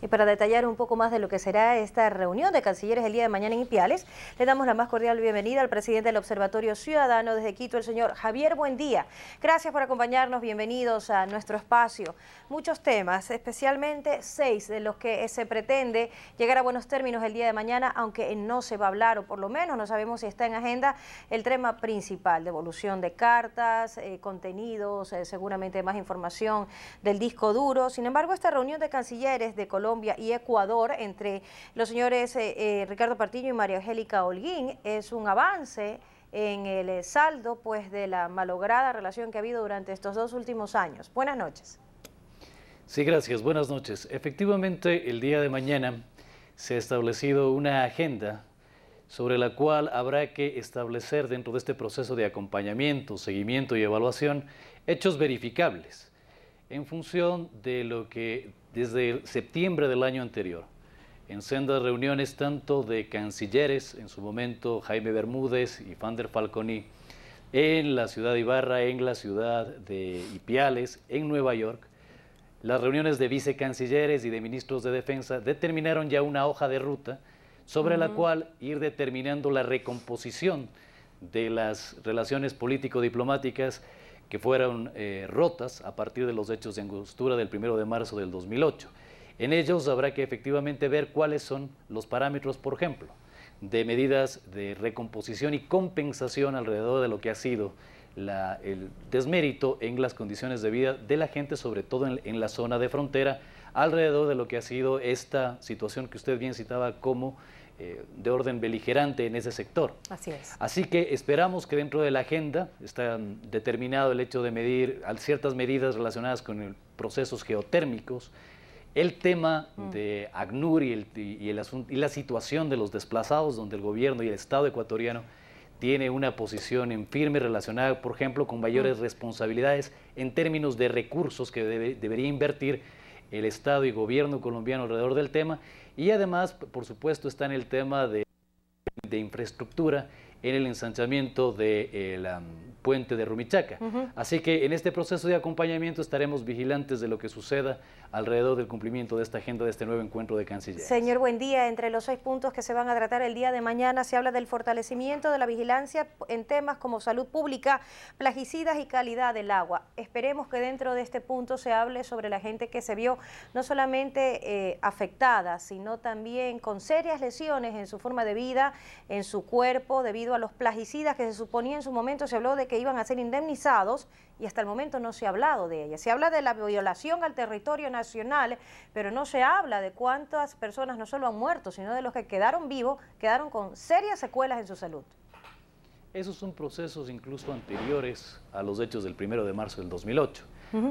Y para detallar un poco más de lo que será esta reunión de cancilleres el día de mañana en Ipiales, le damos la más cordial bienvenida al presidente del Observatorio Ciudadano desde Quito, el señor Javier Buendía. Gracias por acompañarnos, bienvenidos a nuestro espacio. Muchos temas, especialmente 6 de los que se pretende llegar a buenos términos el día de mañana, aunque no se va a hablar, o por lo menos no sabemos si está en agenda, el tema principal, devolución de cartas, contenidos, seguramente más información del disco duro. Sin embargo, esta reunión de cancilleres de Colombia y Ecuador entre los señores Ricardo Partiño y María Angélica Holguín es un avance en el saldo pues de la malograda relación que ha habido durante estos 2 últimos años. Buenas noches. Sí, gracias. Buenas noches. Efectivamente, el día de mañana se ha establecido una agenda sobre la cual habrá que establecer dentro de este proceso de acompañamiento, seguimiento y evaluación hechos verificables en función de lo que desde septiembre del año anterior, en sendas reuniones tanto de cancilleres, en su momento Jaime Bermúdez y Van der Falconi, en la ciudad de Ibarra, en la ciudad de Ipiales, en Nueva York, las reuniones de vicecancilleres y de ministros de defensa determinaron ya una hoja de ruta sobre la cual ir determinando la recomposición de las relaciones político-diplomáticas que fueron rotas a partir de los hechos de Angostura del 1 de marzo del 2008. En ellos habrá que efectivamente ver cuáles son los parámetros, por ejemplo, de medidas de recomposición y compensación alrededor de lo que ha sido el desmérito en las condiciones de vida de la gente, sobre todo en la zona de frontera, alrededor de lo que ha sido esta situación que usted bien citaba como de orden beligerante en ese sector. Así es. Así que esperamos que dentro de la agenda está determinado el hecho de medir ciertas medidas relacionadas con procesos geotérmicos, el tema de ACNUR y la situación de los desplazados, donde el gobierno y el Estado ecuatoriano tiene una posición en firme relacionada, por ejemplo, con mayores responsabilidades en términos de recursos que debería invertir el Estado y gobierno colombiano alrededor del tema. Y además, por supuesto, está en el tema de infraestructura, en el ensanchamiento del puente de Rumichaca. Así que en este proceso de acompañamiento estaremos vigilantes de lo que suceda alrededor del cumplimiento de esta agenda, de este nuevo encuentro de cancilleres. Señor Buendía, entre los 6 puntos que se van a tratar el día de mañana se habla del fortalecimiento de la vigilancia en temas como salud pública, plaguicidas y calidad del agua. Esperemos que dentro de este punto se hable sobre la gente que se vio no solamente afectada, sino también con serias lesiones en su forma de vida, en su cuerpo, debido a los plaguicidas que se suponía en su momento, se habló de que iban a ser indemnizados y hasta el momento no se ha hablado de ella. Se habla de la violación al territorio nacional, pero no se habla de cuántas personas no solo han muerto, sino de los que quedaron vivos, quedaron con serias secuelas en su salud. Esos son procesos incluso anteriores a los hechos del 1 de marzo del 2008.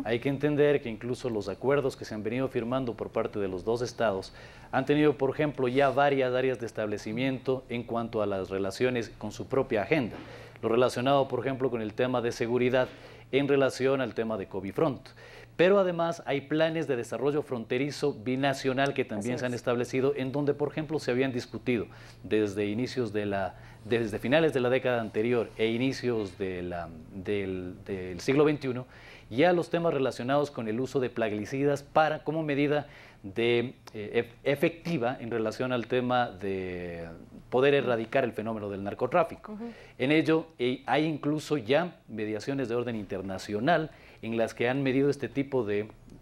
Hay que entender que incluso los acuerdos que se han venido firmando por parte de los 2 estados han tenido, por ejemplo, ya varias áreas de establecimiento en cuanto a las relaciones con su propia agenda. Lo relacionado, por ejemplo, con el tema de seguridad en relación al tema de COVIFront. Pero además hay planes de desarrollo fronterizo binacional que también se han establecido, en donde, por ejemplo, se habían discutido desde finales de la década anterior e inicios del siglo XXI, ya los temas relacionados con el uso de plaguicidas como medida efectiva en relación al tema de poder erradicar el fenómeno del narcotráfico. En ello hay incluso ya mediaciones de orden internacional en las que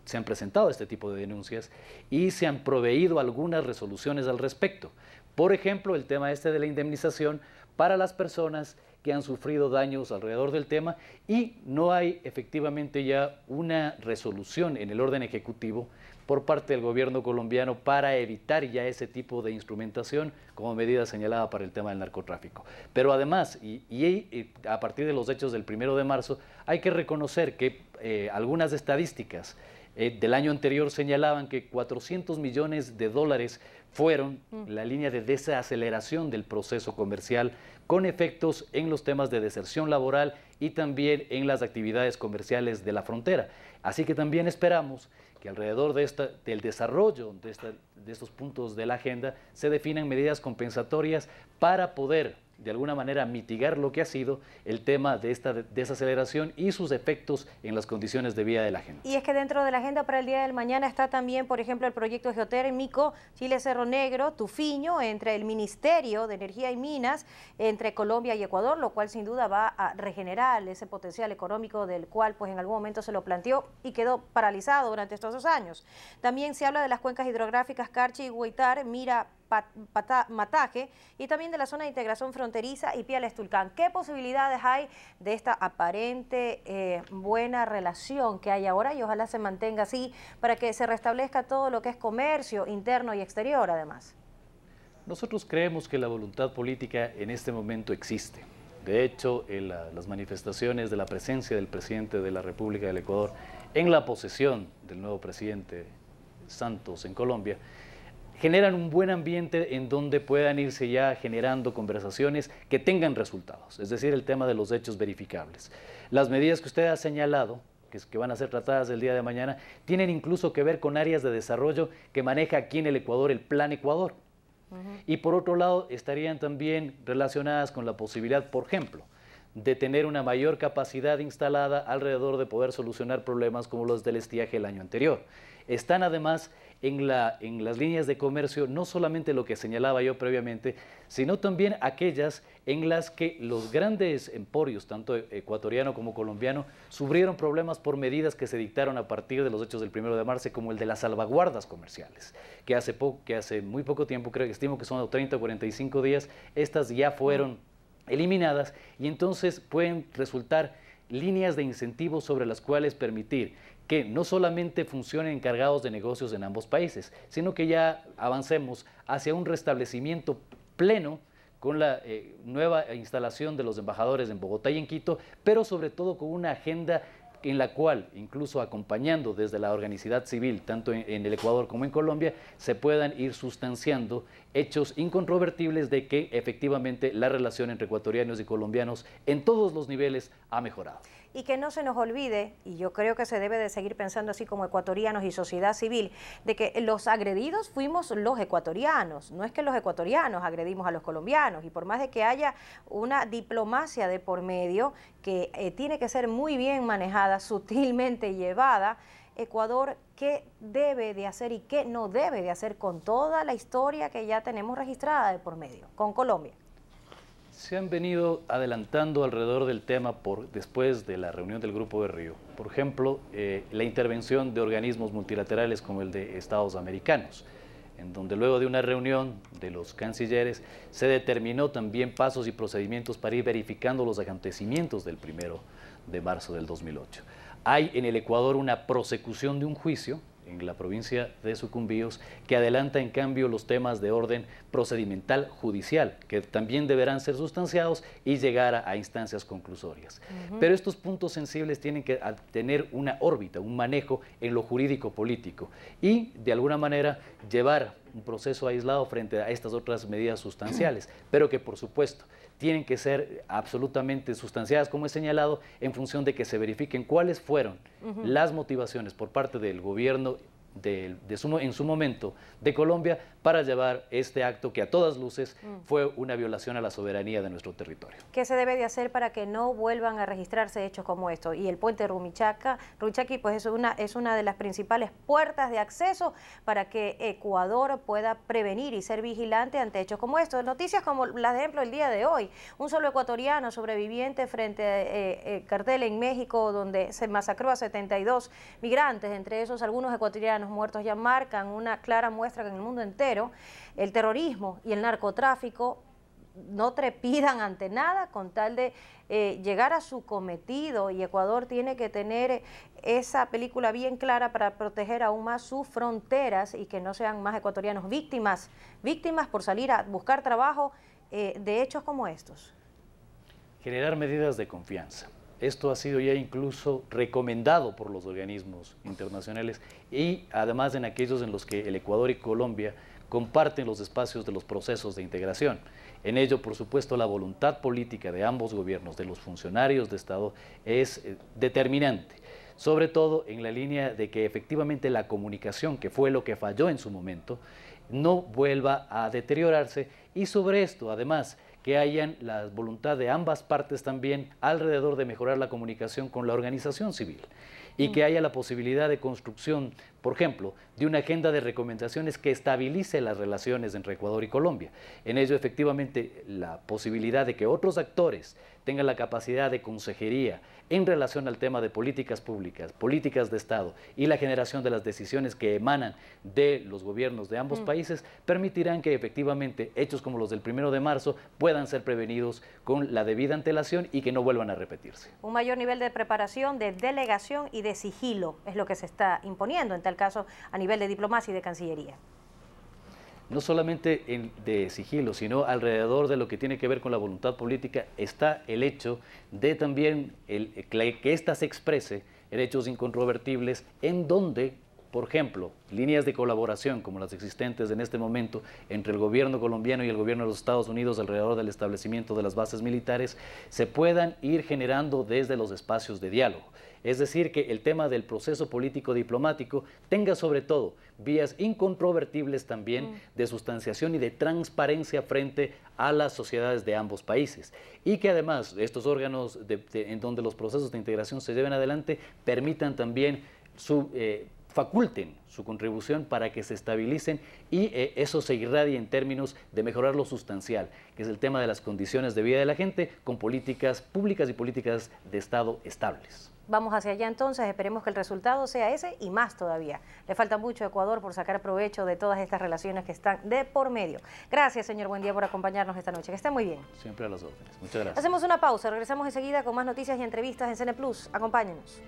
se han presentado este tipo de denuncias y se han proveído algunas resoluciones al respecto. Por ejemplo, el tema de la indemnización para las personas que han sufrido daños alrededor del tema, y no hay efectivamente ya una resolución en el orden ejecutivo por parte del gobierno colombiano para evitar ya ese tipo de instrumentación como medida señalada para el tema del narcotráfico. Pero además, y a partir de los hechos del 1 de marzo, hay que reconocer que algunas estadísticas del año anterior señalaban que $400 millones fueron la línea de desaceleración del proceso comercial, con efectos en los temas de deserción laboral y también en las actividades comerciales de la frontera. Así que también esperamos que alrededor del desarrollo de estos puntos de la agenda se definan medidas compensatorias para poder de alguna manera mitigar lo que ha sido el tema de esta desaceleración y sus efectos en las condiciones de vida de la gente. Y es que dentro de la agenda para el día del mañana está también, por ejemplo, el proyecto geotérmico Chile-Cerro Negro, Tufiño, entre el Ministerio de Energía y Minas, entre Colombia y Ecuador, lo cual sin duda va a regenerar ese potencial económico del cual pues en algún momento se lo planteó y quedó paralizado durante estos 2 años. También se habla de las cuencas hidrográficas Carchi y Huaytar, Mira, Mataje, y también de la zona de integración fronteriza y Piales-Tulcán. ¿Qué posibilidades hay de esta aparente buena relación que hay ahora y ojalá se mantenga así para que se restablezca todo lo que es comercio interno y exterior además? Nosotros creemos que la voluntad política en este momento existe. De hecho, las manifestaciones de la presencia del presidente de la República del Ecuador en la posesión del nuevo presidente Santos en Colombia generan un buen ambiente en donde puedan irse ya generando conversaciones que tengan resultados, es decir, el tema de los hechos verificables. Las medidas que usted ha señalado, que van a ser tratadas el día de mañana, tienen incluso que ver con áreas de desarrollo que maneja aquí en el Ecuador el Plan Ecuador. Y por otro lado, estarían también relacionadas con la posibilidad, por ejemplo, de tener una mayor capacidad instalada alrededor de poder solucionar problemas como los del estiaje el año anterior. Están además en las líneas de comercio no solamente lo que señalaba yo previamente, sino también aquellas en las que los grandes emporios, tanto ecuatoriano como colombiano, sufrieron problemas por medidas que se dictaron a partir de los hechos del 1 de marzo, como el de las salvaguardas comerciales, que hace muy poco tiempo, creo que estimo que son 30 o 45 días, estas ya fueron eliminadas y entonces pueden resultar líneas de incentivos sobre las cuales permitir que no solamente funcionen encargados de negocios en ambos países, sino que ya avancemos hacia un restablecimiento pleno con la nueva instalación de los embajadores en Bogotá y en Quito, pero sobre todo con una agenda en la cual, incluso acompañando desde la organicidad civil, tanto en el Ecuador como en Colombia, se puedan ir sustanciando hechos incontrovertibles de que efectivamente la relación entre ecuatorianos y colombianos en todos los niveles ha mejorado. Y que no se nos olvide, y yo creo que se debe de seguir pensando así como ecuatorianos y sociedad civil, de que los agredidos fuimos los ecuatorianos, no es que los ecuatorianos agredimos a los colombianos, y por más de que haya una diplomacia de por medio que tiene que ser muy bien manejada, sutilmente llevada, Ecuador, ¿qué debe de hacer y qué no debe de hacer con toda la historia que ya tenemos registrada de por medio, con Colombia? Se han venido adelantando alrededor del tema después de la reunión del Grupo de Río. Por ejemplo, la intervención de organismos multilaterales como el de Estados Americanos, en donde luego de una reunión de los cancilleres se determinó también pasos y procedimientos para ir verificando los acontecimientos del 1 de marzo del 2008. Hay en el Ecuador una prosecución de un juicio en la provincia de Sucumbíos, que adelanta en cambio los temas de orden procedimental judicial, que también deberán ser sustanciados y llegar a instancias conclusorias. Pero estos puntos sensibles tienen que tener una órbita, un manejo en lo jurídico-político y de alguna manera llevar un proceso aislado frente a estas otras medidas sustanciales, pero que por supuesto tienen que ser absolutamente sustanciadas, como he señalado, en función de que se verifiquen cuáles fueron las motivaciones por parte del gobierno en su momento de Colombia para llevar este acto que a todas luces fue una violación a la soberanía de nuestro territorio. ¿Qué se debe de hacer para que no vuelvan a registrarse hechos como estos? Y el puente Rumichaca-Rumichaqui pues es una de las principales puertas de acceso para que Ecuador pueda prevenir y ser vigilante ante hechos como estos. Noticias como las de ejemplo el día de hoy, un solo ecuatoriano sobreviviente frente a cartel en México donde se masacró a 72 migrantes, entre esos algunos ecuatorianos muertos, ya marcan una clara muestra que en el mundo entero el terrorismo y el narcotráfico no trepidan ante nada con tal de llegar a su cometido, y Ecuador tiene que tener esa película bien clara para proteger aún más sus fronteras y que no sean más ecuatorianos víctimas por salir a buscar trabajo de hechos como estos. Generar medidas de confianza. Esto ha sido ya incluso recomendado por los organismos internacionales y además en aquellos en los que el Ecuador y Colombia comparten los espacios de los procesos de integración. En ello, por supuesto, la voluntad política de ambos gobiernos, de los funcionarios de Estado, es determinante, sobre todo en la línea de que efectivamente la comunicación, que fue lo que falló en su momento, no vuelva a deteriorarse y sobre esto, además, que hayan la voluntad de ambas partes también alrededor de mejorar la comunicación con la organización civil y que haya la posibilidad de construcción, por ejemplo, de una agenda de recomendaciones que estabilice las relaciones entre Ecuador y Colombia. En ello, efectivamente, la posibilidad de que otros actores tengan la capacidad de consejería en relación al tema de políticas públicas, políticas de Estado y la generación de las decisiones que emanan de los gobiernos de ambos países, permitirán que efectivamente hechos como los del 1 de marzo puedan ser prevenidos con la debida antelación y que no vuelvan a repetirse. Un mayor nivel de preparación, de delegación y de sigilo es lo que se está imponiendo, en tal caso a nivel de diplomacia y de Cancillería. No solamente de sigilo, sino alrededor de lo que tiene que ver con la voluntad política está el hecho de también que ésta se exprese en hechos incontrovertibles en donde, por ejemplo, líneas de colaboración como las existentes en este momento entre el gobierno colombiano y el gobierno de los Estados Unidos alrededor del establecimiento de las bases militares se puedan ir generando desde los espacios de diálogo. Es decir, que el tema del proceso político diplomático tenga sobre todo vías incontrovertibles también de sustanciación y de transparencia frente a las sociedades de ambos países. Y que además estos órganos en donde los procesos de integración se lleven adelante permitan también faculten su contribución para que se estabilicen y eso se irradie en términos de mejorar lo sustancial, que es el tema de las condiciones de vida de la gente con políticas públicas y políticas de Estado estables. Vamos hacia allá entonces, esperemos que el resultado sea ese y más todavía. Le falta mucho a Ecuador por sacar provecho de todas estas relaciones que están de por medio. Gracias, señor Buendía, por acompañarnos esta noche. Que esté muy bien. Siempre a las órdenes. Muchas gracias. Hacemos una pausa, regresamos enseguida con más noticias y entrevistas en CNE Plus. Acompáñenos.